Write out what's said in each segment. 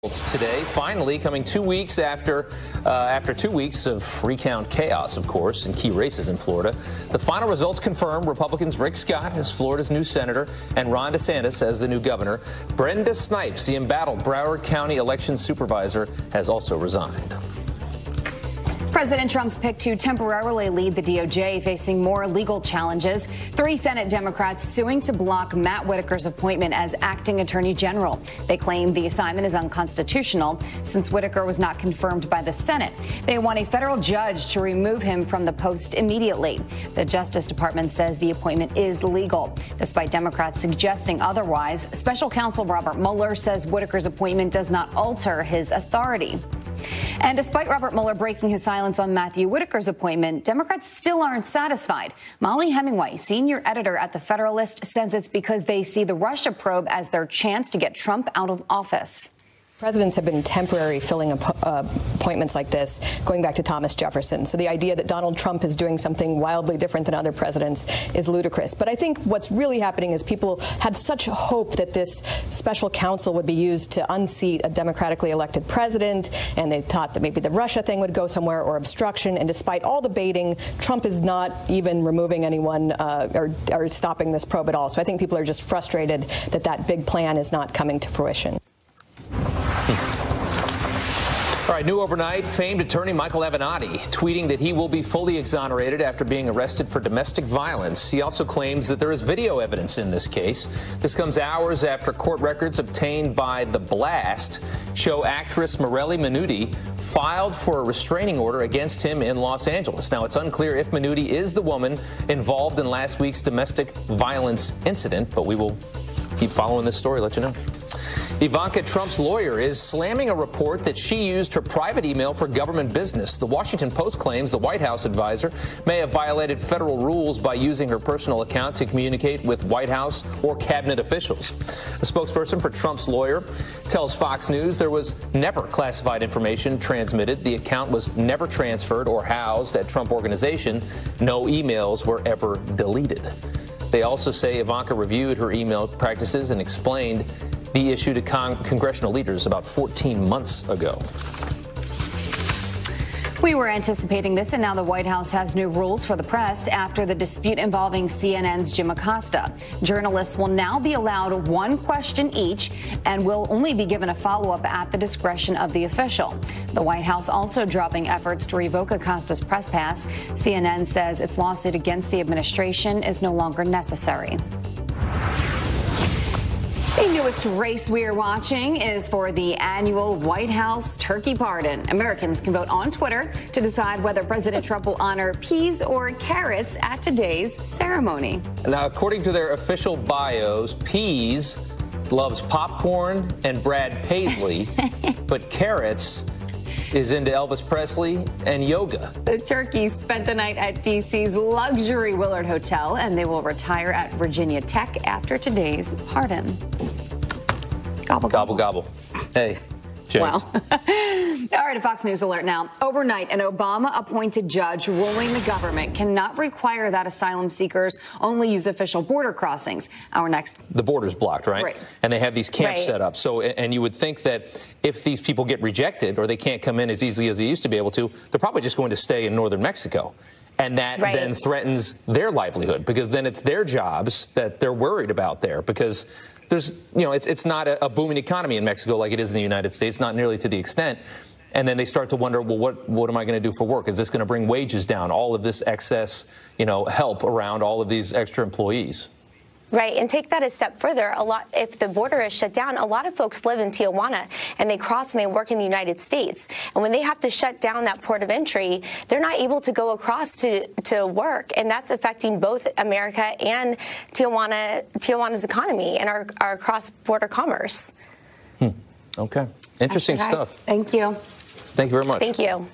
Today, finally coming 2 weeks after 2 weeks of recount chaos, of course, in key races in Florida. The final results confirm Republicans Rick Scott as Florida's new senator and Ron DeSantis as the new governor. Brenda Snipes, the embattled Broward County election supervisor, has also resigned. President Trump's pick to temporarily lead the DOJ facing more legal challenges. 3 Senate Democrats suing to block Matt Whitaker's appointment as acting attorney general. They claim the assignment is unconstitutional since Whitaker was not confirmed by the Senate. They want a federal judge to remove him from the post immediately. The Justice Department says the appointment is legal. Despite Democrats suggesting otherwise, special counsel Robert Mueller says Whitaker's appointment does not alter his authority. And despite Robert Mueller breaking his silence on Matthew Whitaker's appointment, Democrats still aren't satisfied. Molly Hemingway, senior editor at The Federalist, says it's because they see the Russia probe as their chance to get Trump out of office. Presidents have been temporary filling appointments like this going back to Thomas Jefferson. So the idea that Donald Trump is doing something wildly different than other presidents is ludicrous. But I think what's really happening is people had such hope that this special counsel would be used to unseat a democratically elected president, and they thought that maybe the Russia thing would go somewhere, or obstruction. And despite all the baiting, Trump is not even removing anyone or stopping this probe at all. So I think people are just frustrated that that big plan is not coming to fruition. All right, new overnight, famed attorney Michael Avenatti tweeting that he will be fully exonerated after being arrested for domestic violence. He also claims that there is video evidence in this case. This comes hours after court records obtained by The Blast show actress Morelli Minuti filed for a restraining order against him in Los Angeles. Now, it's unclear if Minuti is the woman involved in last week's domestic violence incident, but we will keep following this story, let you know. Ivanka Trump's lawyer is slamming a report that she used her private email for government business. The Washington Post claims the White House advisor may have violated federal rules by using her personal account to communicate with White House or cabinet officials. A spokesperson for Trump's lawyer tells Fox News there was never classified information transmitted. The account was never transferred or housed at Trump Organization. No emails were ever deleted. They also say Ivanka reviewed her email practices and explained the issue to congressional leaders about 14 months ago. We were anticipating this, and now the White House has new rules for the press after the dispute involving CNN's Jim Acosta. Journalists will now be allowed 1 question each and will only be given a follow-up at the discretion of the official. The White House also dropping efforts to revoke Acosta's press pass. CNN says its lawsuit against the administration is no longer necessary. The newest race we are watching is for the annual White House turkey pardon. Americans can vote on Twitter to decide whether President Trump will honor peas or carrots at today's ceremony. Now, according to their official bios, Peas loves popcorn and Brad Paisley, but Carrots is into Elvis Presley and yoga. The turkeys spent the night at D.C.'s luxury Willard Hotel, and they will retire at Virginia Tech after today's pardon. Gobble, gobble, gobble. Hey, cheers. Wow. All right, a Fox News alert now. Overnight, an Obama-appointed judge ruling the government cannot require that asylum seekers only use official border crossings. Our next. The border's blocked, right? Right. And they have these camps set up. So, and you would think that if these people get rejected or they can't come in as easily as they used to be able to, they're probably just going to stay in northern Mexico. And that then threatens their livelihood, because then it's their jobs that they're worried about there, because there's, it's not a booming economy in Mexico like it is in the United States, not nearly to the extent. And then they start to wonder, well, what am I going to do for work? Is this going to bring wages down? All of this excess, help around all of these extra employees. Right, and take that a step further. If the border is shut down, a lot of folks live in Tijuana and they cross and they work in the United States. And when they have to shut down that port of entry, they're not able to go across to work, and that's affecting both America and Tijuana's economy and our cross-border commerce. Okay, interesting stuff. Thank you. Thank you very much. Thank you.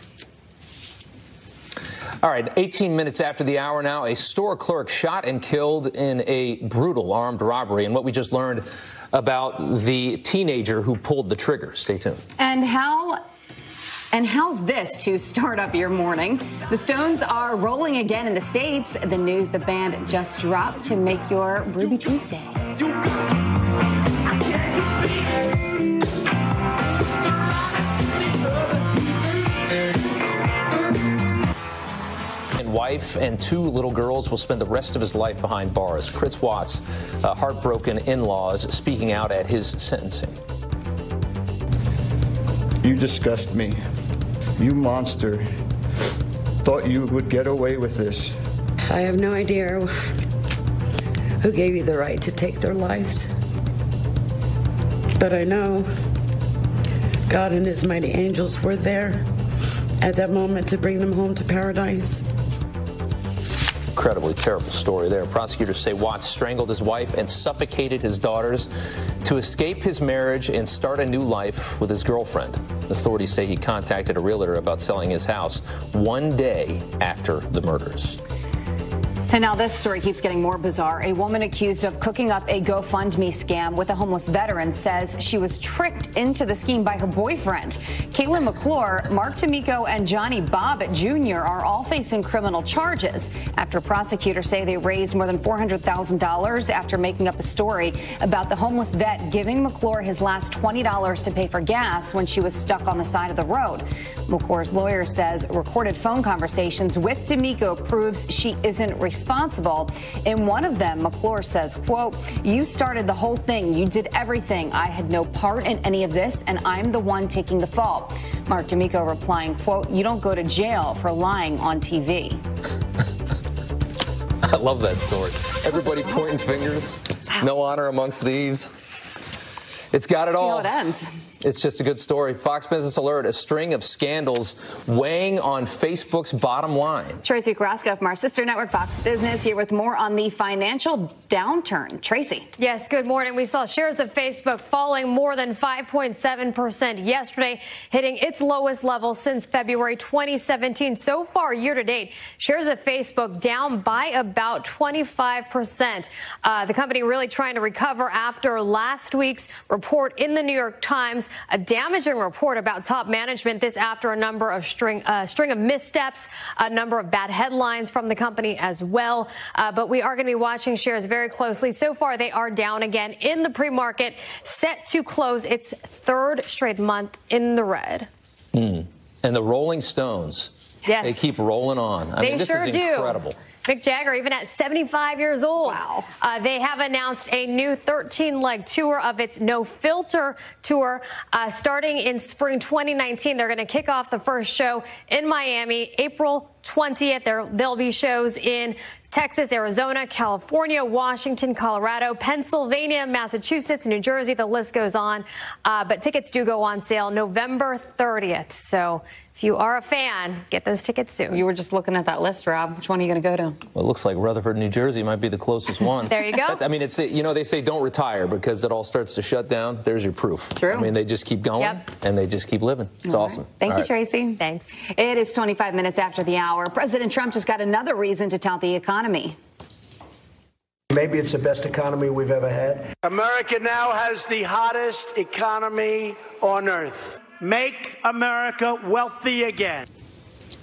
All right, 18 minutes after the hour now, a store clerk shot and killed in a brutal armed robbery. And what we just learned about the teenager who pulled the trigger. Stay tuned. And how's this to start up your morning? The Stones are rolling again in the States. The news the band just dropped to make your Ruby Tuesday. wife and 2 little girls will spend the rest of his life behind bars. Chris Watts, heartbroken in-laws, speaking out at his sentencing. You disgust me. You monster. Thought you would get away with this. I have no idea who gave you the right to take their lives. But I know God and his mighty angels were there at that moment to bring them home to paradise. Incredibly terrible story there. Prosecutors say Watts strangled his wife and suffocated his daughters to escape his marriage and start a new life with his girlfriend. Authorities say he contacted a realtor about selling his house 1 day after the murders. And now this story keeps getting more bizarre. A woman accused of cooking up a GoFundMe scam with a homeless veteran says she was tricked into the scheme by her boyfriend. Caitlin McClure, Mark D'Amico, and Johnny Bobbitt Jr. are all facing criminal charges after prosecutors say they raised more than $400,000 after making up a story about the homeless vet giving McClure his last $20 to pay for gas when she was stuck on the side of the road. McClure's lawyer says recorded phone conversations with D'Amico proves she isn't responsible. In one of them, McClure says, quote, "You started the whole thing. You did everything. I had no part in any of this, and I'm the one taking the fault." Mark D'Amico replying, quote, "You don't go to jail for lying on TV." I love that story. Everybody pointing fingers. No honor amongst thieves. It's got it all. See how it ends. It's just a good story. Fox Business Alert, a string of scandals weighing on Facebook's bottom line. Tracy Carrasco from our sister network, Fox Business, here with more on the financial downturn. Tracy. Yes, good morning. We saw shares of Facebook falling more than 5.7% yesterday, hitting its lowest level since February 2017. So far, year to date, shares of Facebook down by about 25%. The company really trying to recover after last week's report in the New York Times. A damaging report about top management. This after a number of string of missteps, a number of bad headlines from the company as well. But we are going to be watching shares very closely. So far, they are down again in the pre-market, set to close its 3rd straight month in the red. And the Rolling Stones, yes, they keep rolling on. I mean, this is incredible. Mick Jagger, even at 75 years old, wow. They have announced a new 13-leg tour of its No Filter tour starting in spring 2019. They're going to kick off the first show in Miami April 20th. There'll be shows in Texas, Arizona, California, Washington, Colorado, Pennsylvania, Massachusetts, New Jersey. The list goes on. But tickets do go on sale November 30th. So if you are a fan, get those tickets soon. You were just looking at that list, Rob. Which one are you going to go to? Well, it looks like Rutherford, New Jersey might be the closest one. There you go. I mean, it's, you know, they say don't retire because it all starts to shut down. There's your proof. True. I mean, they just keep going and they just keep living. It's awesome. Thank you, Tracy. Thanks. It is 25 minutes after the hour. President Trump just got another reason to tout the economy. Maybe it's the best economy we've ever had. America now has the hottest economy on earth. Make America wealthy again.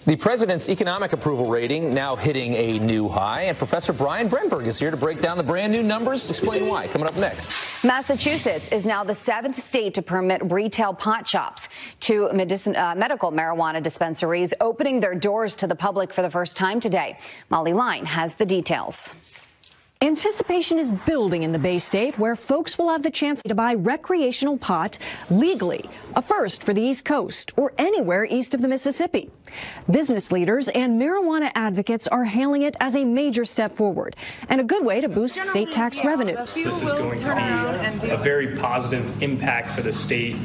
The president's economic approval rating now hitting a new high, and Professor Brian Brenberg is here to break down the brand new numbers. Explain why. Coming up next. Massachusetts is now the 7th state to permit retail pot shops. 2 medical marijuana dispensaries opening their doors to the public for the first time today. Molly Line has the details. Anticipation is building in the Bay State, where folks will have the chance to buy recreational pot legally, a first for the East Coast or anywhere east of the Mississippi. Business leaders and marijuana advocates are hailing it as a major step forward and a good way to boost state tax revenues. This is going to be a very positive impact for the state.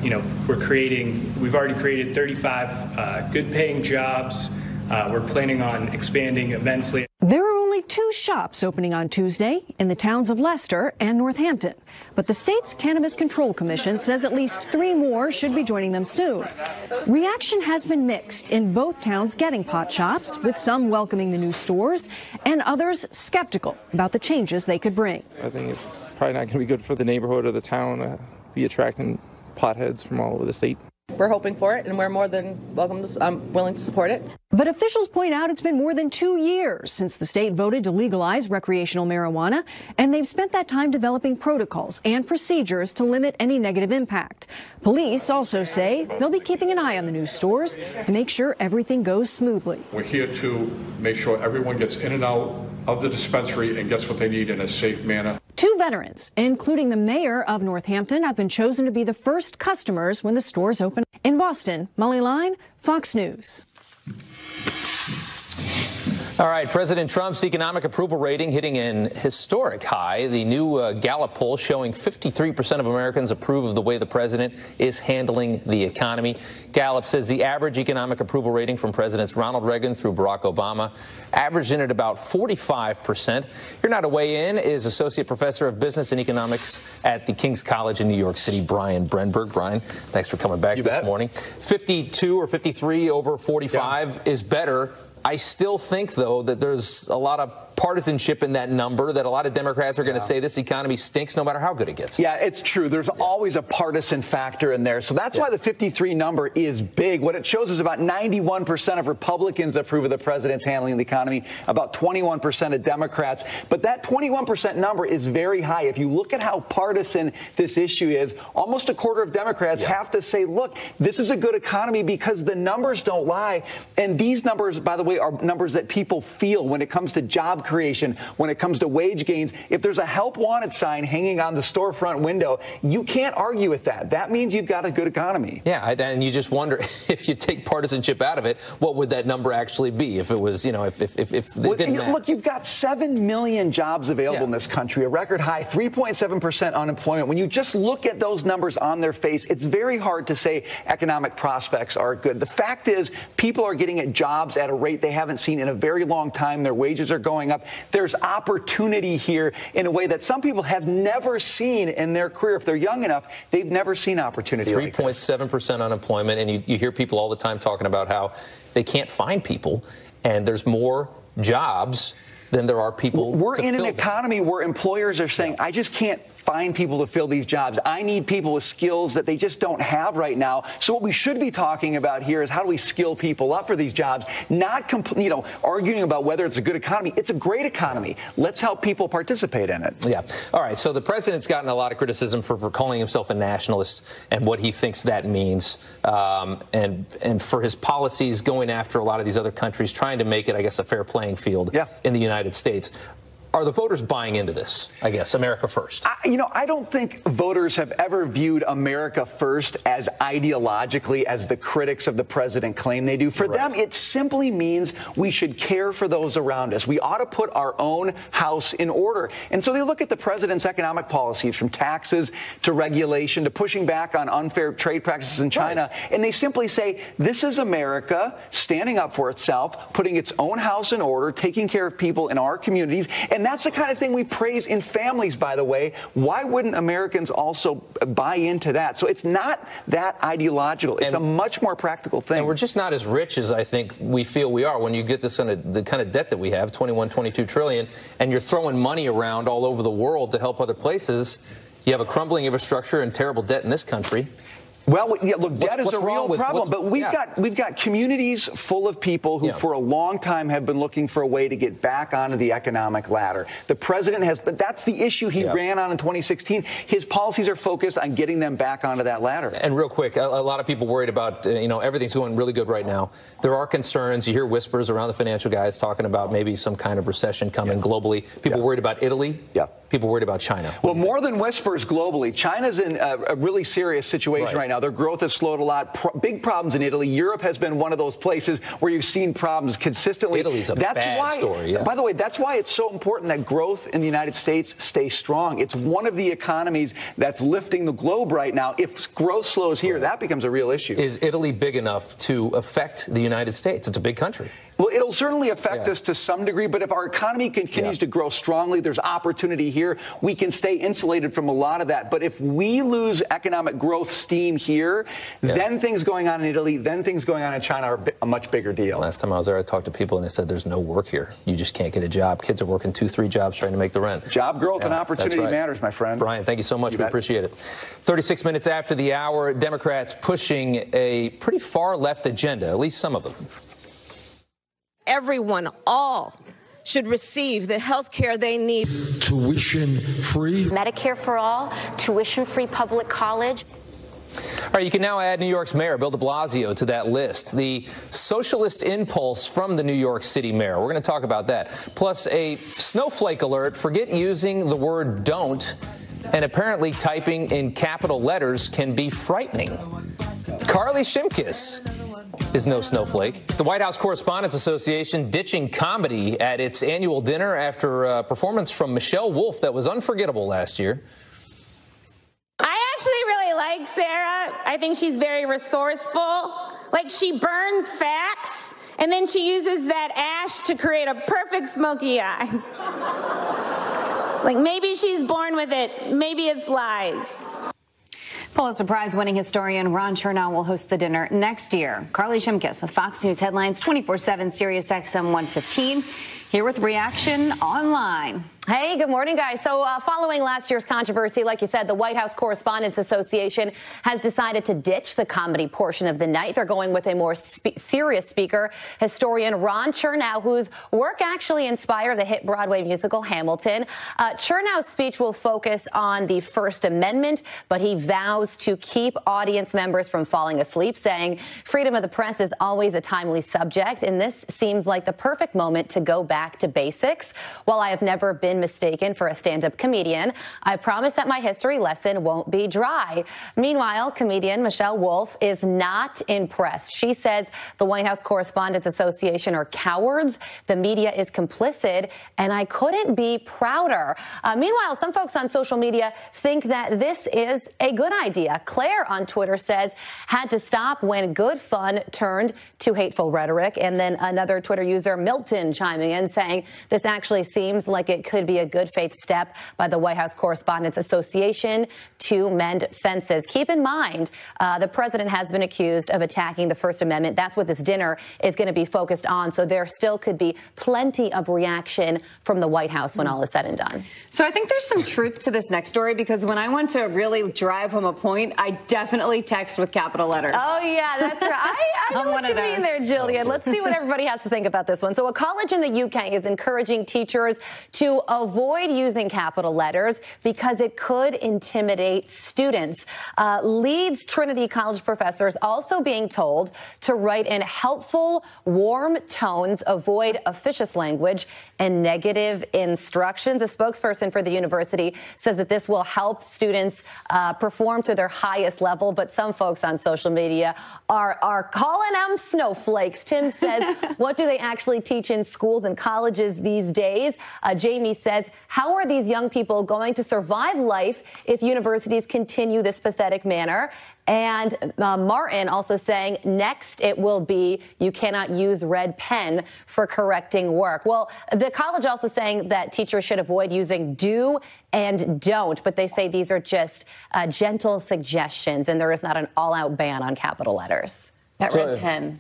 We've already created 35 good-paying jobs. We're planning on expanding immensely. There are only 2 shops opening on Tuesday in the towns of Leicester and Northampton. But the state's Cannabis Control Commission says at least 3 more should be joining them soon. Reaction has been mixed in both towns getting pot shops, with some welcoming the new stores and others skeptical about the changes they could bring. I think it's probably not going to be good for the neighborhood or the town be attracting potheads from all over the state. We're hoping for it, and we're more than welcome. I'm willing to support it. But officials point out it's been more than 2 years since the state voted to legalize recreational marijuana, and they've spent that time developing protocols and procedures to limit any negative impact. Police also say they'll be keeping an eye on the new stores to make sure everything goes smoothly. We're here to make sure everyone gets in and out of the dispensary and gets what they need in a safe manner. 2 veterans, including the mayor of Northampton, have been chosen to be the first customers when the stores open. In Boston, Molly Line, Fox News. All right, President Trump's economic approval rating hitting an historic high. The new Gallup poll showing 53% of Americans approve of the way the president is handling the economy. Gallup says the average economic approval rating from Presidents Ronald Reagan through Barack Obama averaged in at about 45%. Here now to weigh in is Associate Professor of Business and Economics at the King's College in New York City, Brian Brenberg. Brian, thanks for coming back this morning. 52 or 53 over 45 is better. I still think, though, that there's a lot of partisanship in that number, that a lot of Democrats are going to say this economy stinks no matter how good it gets. Yeah, it's true. There's always a partisan factor in there. So that's why the 53 number is big. What it shows is about 91% of Republicans approve of the president's handling of the economy, about 21% of Democrats. But that 21% number is very high. If you look at how partisan this issue is, almost a quarter of Democrats have to say, look, this is a good economy because the numbers don't lie. And these numbers, by the way, are numbers that people feel when it comes to job creation, when it comes to wage gains. If there's a help wanted sign hanging on the storefront window, you can't argue with that. That means you've got a good economy. Yeah, and you just wonder if you take partisanship out of it, what would that number actually be if it was, you know, if it didn't matter? Look, you've got 7 million jobs available in this country, a record high 3.7% unemployment. When you just look at those numbers on their face, it's very hard to say economic prospects are good. The fact is, people are getting at jobs at a rate they haven't seen in a very long time. Their wages are going up. There's opportunity here in a way that some people have never seen in their career. If they're young enough, they've never seen opportunity. 3.7% unemployment, and you hear people all the time talking about how they can't find people, and there's more jobs than there are people. We're in an economy where employers are saying, I just can't find people to fill these jobs. I need people with skills that they just don't have right now. So what we should be talking about here is how do we skill people up for these jobs, not arguing about whether it's a good economy. It's a great economy. Let's help people participate in it. Yeah. All right. So the president's gotten a lot of criticism for calling himself a nationalist and what he thinks that means, and for his policies going after a lot of these other countries, trying to make it, I guess, a fair playing field in the United States. Are the voters buying into this, I guess, America first? I don't think voters have ever viewed America first as ideologically as the critics of the president claim they do. For them, it simply means we should care for those around us. We ought to put our own house in order. And so they look at the president's economic policies, from taxes to regulation to pushing back on unfair trade practices in China, and they simply say, this is America standing up for itself, putting its own house in order, taking care of people in our communities. And that's the kind of thing we praise in families, by the way. Why wouldn't Americans also buy into that? So it's not that ideological. It's a much more practical thing. And we're just not as rich as I think we feel we are when you get this the kind of debt that we have, 22 trillion, and you're throwing money around all over the world to help other places. You have a crumbling infrastructure and terrible debt in this country. Well, yeah, look, debt is a real problem, but we've got communities full of people who for a long time have been looking for a way to get back onto the economic ladder. The president has, but that's the issue he ran on in 2016. His policies are focused on getting them back onto that ladder. And real quick, a lot of people worried about, everything's going really good right now. There are concerns. You hear whispers around the financial guys talking about maybe some kind of recession coming globally. People worried about Italy. People worried about China. Well, more than whispers globally, China's in a really serious situation right now. Their growth has slowed a lot. Big problems in Italy. Europe has been one of those places where you've seen problems consistently. Italy's a bad story. By the way, that's why it's so important that growth in the United States stays strong. It's one of the economies that's lifting the globe right now. If growth slows here, that becomes a real issue. Is Italy big enough to affect the United States? It's a big country. Well, it'll certainly affect us to some degree, but if our economy continues to grow strongly, there's opportunity here. We can stay insulated from a lot of that. But if we lose economic growth steam here, then things going on in Italy, then things going on in China are a much bigger deal. Last time I was there, I talked to people and they said there's no work here. You just can't get a job. Kids are working 2-3 jobs trying to make the rent. Job growth and opportunity matters, my friend. Brian, thank you so much. We appreciate it. 36 minutes after the hour, Democrats pushing a pretty far left agenda, at least some of them. Everyone, all, should receive the health care they need. Tuition free. Medicare for all, tuition free public college. All right, you can now add New York's Mayor Bill de Blasio to that list. The socialist impulse from the New York City mayor. We're going to talk about that. Plus a snowflake alert. Forget using the word don't. And apparently typing in capital letters can be frightening. Carly Shimkus is no snowflake. The White House Correspondents Association ditching comedy at its annual dinner after a performance from Michelle Wolf that was unforgettable last year. I actually really like Sarah. I think she's very resourceful. Like, she burns facts, and then she uses that ash to create a perfect smoky eye. Like, maybe she's born with it. Maybe it's lies. Pulitzer Prize-winning historian Ron Chernow will host the dinner next year. Carly Shimkus with Fox News Headlines 24/7 Sirius XM 115. Here with reaction online. Hey, good morning, guys. So following last year's controversy, like you said, the White House Correspondents Association has decided to ditch the comedy portion of the night. They're going with a more serious speaker, historian Ron Chernow, whose work actually inspired the hit Broadway musical Hamilton. Chernow's speech will focus on the First Amendment, but he vows to keep audience members from falling asleep, saying freedom of the press is always a timely subject, and this seems like the perfect moment to go back to basics. While I have never been mistaken for a stand-up comedian, I promise that my history lesson won't be dry. Meanwhile, comedian Michelle Wolf is not impressed. She says the White House Correspondents Association are cowards, the media is complicit, and I couldn't be prouder. Meanwhile, some folks on social media think that this is a good idea. Claire on Twitter says, had to stop when good fun turned to hateful rhetoric. And then another Twitter user, Milton, chiming in saying, this actually seems like it could be a good faith step by the White House Correspondents Association to mend fences. Keep in mind, the president has been accused of attacking the First Amendment. That's what this dinner is going to be focused on. So there still could be plenty of reaction from the White House when all is said and done. So I think there's some truth to this next story, because when I want to really drive home a point, I definitely text with capital letters. Oh, yeah, that's right. I know what you mean there, Jillian. Let's see what everybody has to think about this one. So a college in the UK is encouraging teachers to avoid using capital letters because it could intimidate students. Leeds Trinity College professors also being told to write in helpful, warm tones, avoid officious language, and negative instructions. A spokesperson for the university says that this will help students perform to their highest level, but some folks on social media are calling them snowflakes. Tim says, what do they actually teach in schools and colleges these days? Jamie says, how are these young people going to survive life if universities continue this pathetic manner? And Martin also saying, next it will be, you cannot use red pen for correcting work. Well, the college also saying that teachers should avoid using do and don't, but they say these are just gentle suggestions, and there is not an all-out ban on capital letters. That red pen.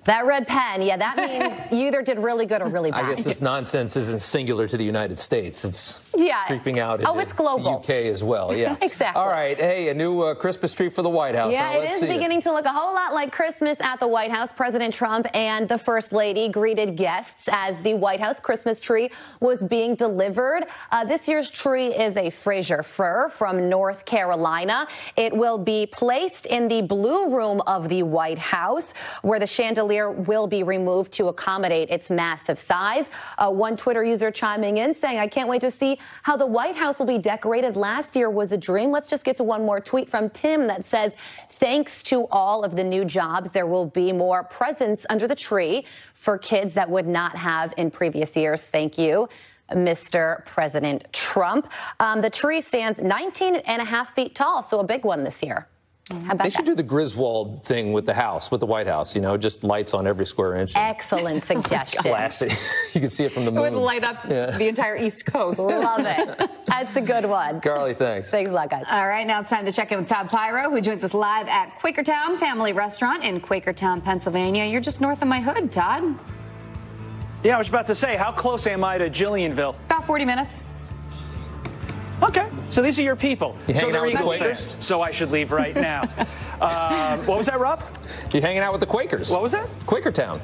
That red pen, yeah, that means you either did really good or really bad. I guess this nonsense isn't singular to the United States. It's creeping out it's global. The UK as well, yeah. Exactly. All right, hey, a new Christmas tree for the White House. Yeah, it is beginning to look a whole lot like Christmas at the White House. President Trump and the First Lady greeted guests as the White House Christmas tree was being delivered. This year's tree is a Fraser fir from North Carolina. It will be placed in the blue room of the White House, where the chandelier will be removed to accommodate its massive size. One Twitter user chiming in saying, I can't wait to see how the White House will be decorated. Last year was a dream. Let's just get to one more tweet from Tim that says, thanks to all of the new jobs, there will be more presents under the tree for kids that would not have in previous years. Thank you, Mr. President Trump. The tree stands 19.5 feet tall, so a big one this year. How about they should do the Griswold thing with the house, with the White House, you know, just lights on every square inch. Excellent suggestion. Classy. You can see it from the moon. It would light up the entire East Coast. Love it. That's a good one. Carly, thanks. Thanks a lot, guys. All right, now it's time to check in with Todd Pyro, who joins us live at Quakertown Family Restaurant in Quakertown, Pennsylvania. You're just north of my hood, Todd. Yeah, I was about to say, how close am I to Jillianville? About 40 minutes. Okay, so these are your people. So they're Eagles fans. So I should leave right now. What was that, Rob? You're hanging out with the Quakers. What was that? Quakertown.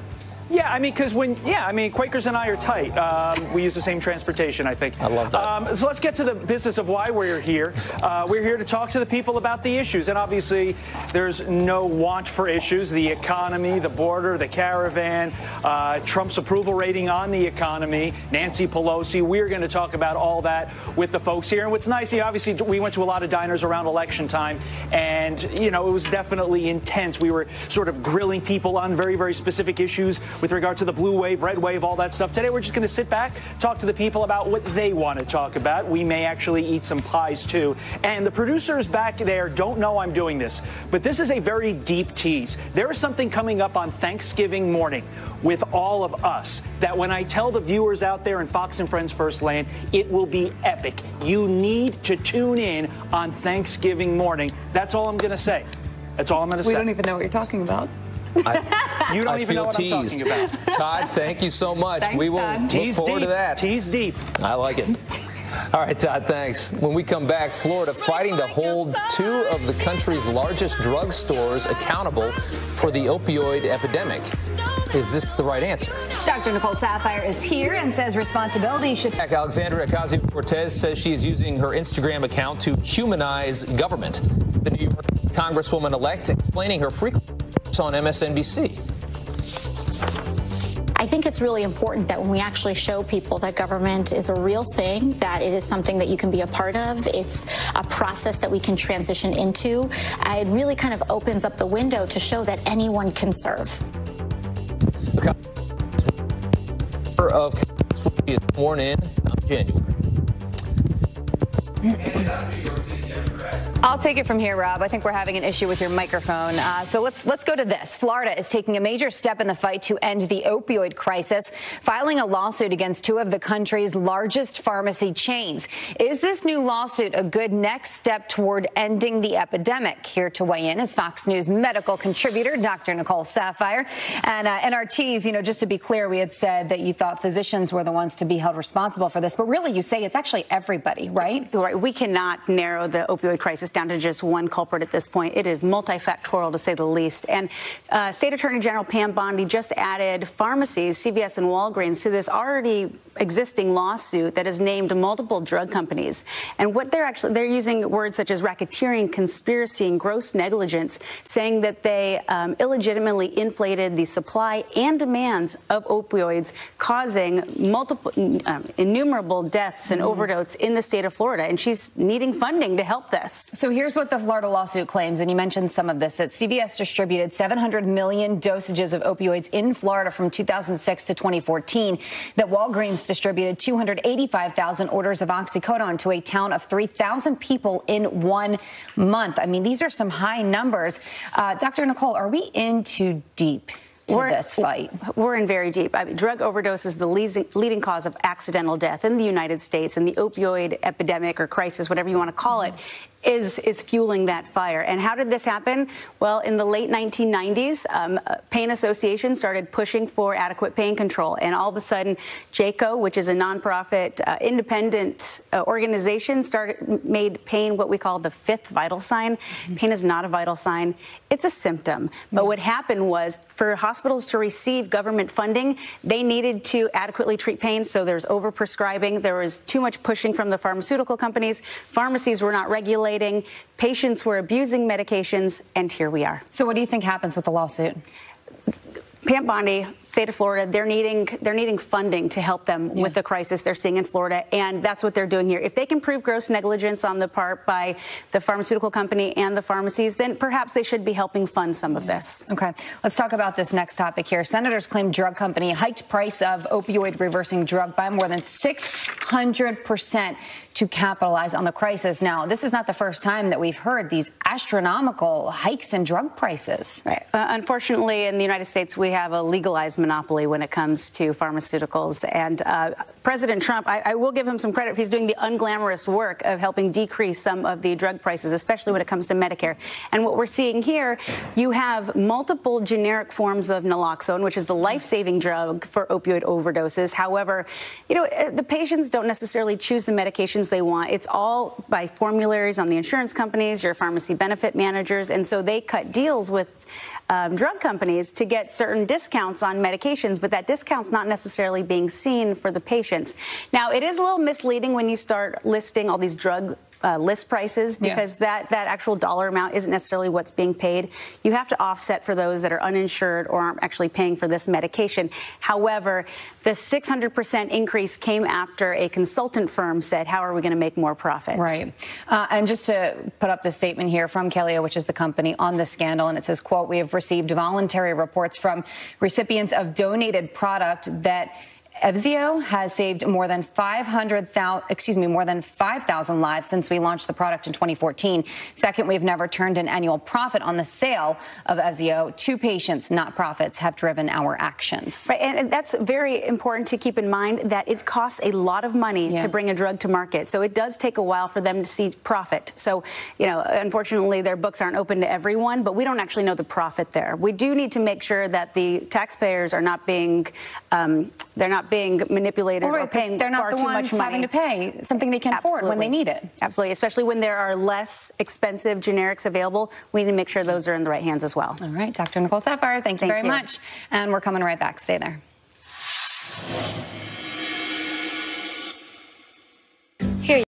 Yeah, I mean, because Quakers and I are tight. We use the same transportation, I think. I love that. So let's get to the business of why we're here. We're here to talk to the people about the issues. And obviously, there's no want for issues. The economy, the border, the caravan, Trump's approval rating on the economy, Nancy Pelosi. We're going to talk about all that with the folks here. And what's nice, obviously, we went to a lot of diners around election time. And, it was definitely intense. We were sort of grilling people on very, very specific issues with regard to the blue wave, red wave, all that stuff. Today, we're just going to sit back, talk to the people about what they want to talk about. We may actually eat some pies, too. And the producers back there don't know I'm doing this, but this is a very deep tease. There is something coming up on Thanksgiving morning with all of us that when I tell the viewers out there in Fox and Friends First Land, it will be epic. You need to tune in on Thanksgiving morning. That's all I'm going to say. That's all I'm going to say. We don't even know what you're talking about. You don't even know what I'm talking about. Todd, thank you so much. Thanks, we will Todd. look forward to that. Tease deep. I like it. All right, Todd, thanks. When we come back, Florida fighting to hold two of the country's largest drugstores accountable for the opioid epidemic. Is this the right answer? Dr. Nicole Saphier is here and says responsibility should... Alexandria Ocasio-Cortez says she is using her Instagram account to humanize government. The New York Congresswoman-elect explaining her frequent on MSNBC. I think it's really important that when we actually show people that government is a real thing, that it is something that you can be a part of, it's a process that we can transition into, it really kind of opens up the window to show that anyone can serve. Of is sworn in January. I'll take it from here, Rob. I think we're having an issue with your microphone. So let's go to this. Florida is taking a major step in the fight to end the opioid crisis, filing a lawsuit against two of the country's largest pharmacy chains. Is this new lawsuit a good next step toward ending the epidemic? Here to weigh in is Fox News medical contributor Dr. Nicole Saphier. And NRTs, just to be clear, we had said that you thought physicians were the ones to be held responsible for this, but really you say it's actually everybody, right? Right. We cannot narrow the opioid crisis down to just one culprit at this point. It is multifactorial, to say the least. And State Attorney General Pam Bondi just added pharmacies, CVS and Walgreens, to this already existing lawsuit that has named multiple drug companies. And what they're using words such as racketeering, conspiracy, and gross negligence, saying that they illegitimately inflated the supply and demands of opioids, causing innumerable deaths and overdoses in the state of Florida. And she's needing funding to help this. So here's what the Florida lawsuit claims, and you mentioned some of this, that CVS distributed 700 million dosages of opioids in Florida from 2006 to 2014, that Walgreens distributed 285,000 orders of oxycodone to a town of 3,000 people in 1 month. I mean, these are some high numbers. Dr. Nicole, are we in too deep to this fight? We're in very deep. I mean, drug overdose is the leading cause of accidental death in the United States, and the opioid epidemic or crisis, whatever you want to call it, is fueling that fire. And how did this happen? Well, in the late 1990s, pain associations started pushing for adequate pain control. And all of a sudden, JACO, which is a nonprofit independent organization, made pain what we call the fifth vital sign. Pain is not a vital sign. It's a symptom. But what happened was, for hospitals to receive government funding, they needed to adequately treat pain. So there's overprescribing. There was too much pushing from the pharmaceutical companies. Pharmacies were not regulating. Patients were abusing medications, and here we are. So what do you think happens with the lawsuit? Pam Bondi, state of Florida, they're needing funding to help them with the crisis they're seeing in Florida, and that's what they're doing here. If they can prove gross negligence on the part by the pharmaceutical company and the pharmacies, then perhaps they should be helping fund some of this. Okay, let's talk about this next topic here. Senators claim drug company hiked price of opioid reversing drug by more than 600% to capitalize on the crisis. Now, this is not the first time that we've heard these astronomical hikes in drug prices. Right. Unfortunately, in the United States, we have a legalized monopoly when it comes to pharmaceuticals. And President Trump, I will give him some credit. He's doing the unglamorous work of helping decrease some of the drug prices, especially when it comes to Medicare. And what we're seeing here, you have multiple generic forms of naloxone, which is the life-saving drug for opioid overdoses. However, the patients don't necessarily choose the medications claims they want. It's all by formularies on the insurance companies, your pharmacy benefit managers, and so they cut deals with drug companies to get certain discounts on medications, but that discount's not necessarily being seen for the patients. Now, it is a little misleading when you start listing all these drug list prices, because that actual dollar amount isn't necessarily what's being paid. You have to offset for those that are uninsured or aren't actually paying for this medication. However, the 600% increase came after a consultant firm said, how are we going to make more profit? Right. And just to put up the statement here from Kellyo, which is the company on the scandal, and it says, quote, "We have received voluntary reports from recipients of donated product that Evzio has saved more than 5,000 lives since we launched the product in 2014. Second, we've never turned an annual profit on the sale of Evzio. 2 patients, not profits, have driven our actions." Right, and that's very important to keep in mind, that it costs a lot of money to bring a drug to market. So it does take a while for them to see profit. So, unfortunately, their books aren't open to everyone, but we don't actually know the profit there. We do need to make sure that the taxpayers are not being manipulated or paying far too much money. They're not the ones having to pay something they can afford when they need it. Absolutely, especially when there are less expensive generics available. We need to make sure those are in the right hands as well. All right, Dr. Nicole Saphier, thank you very much. And we're coming right back. Stay there.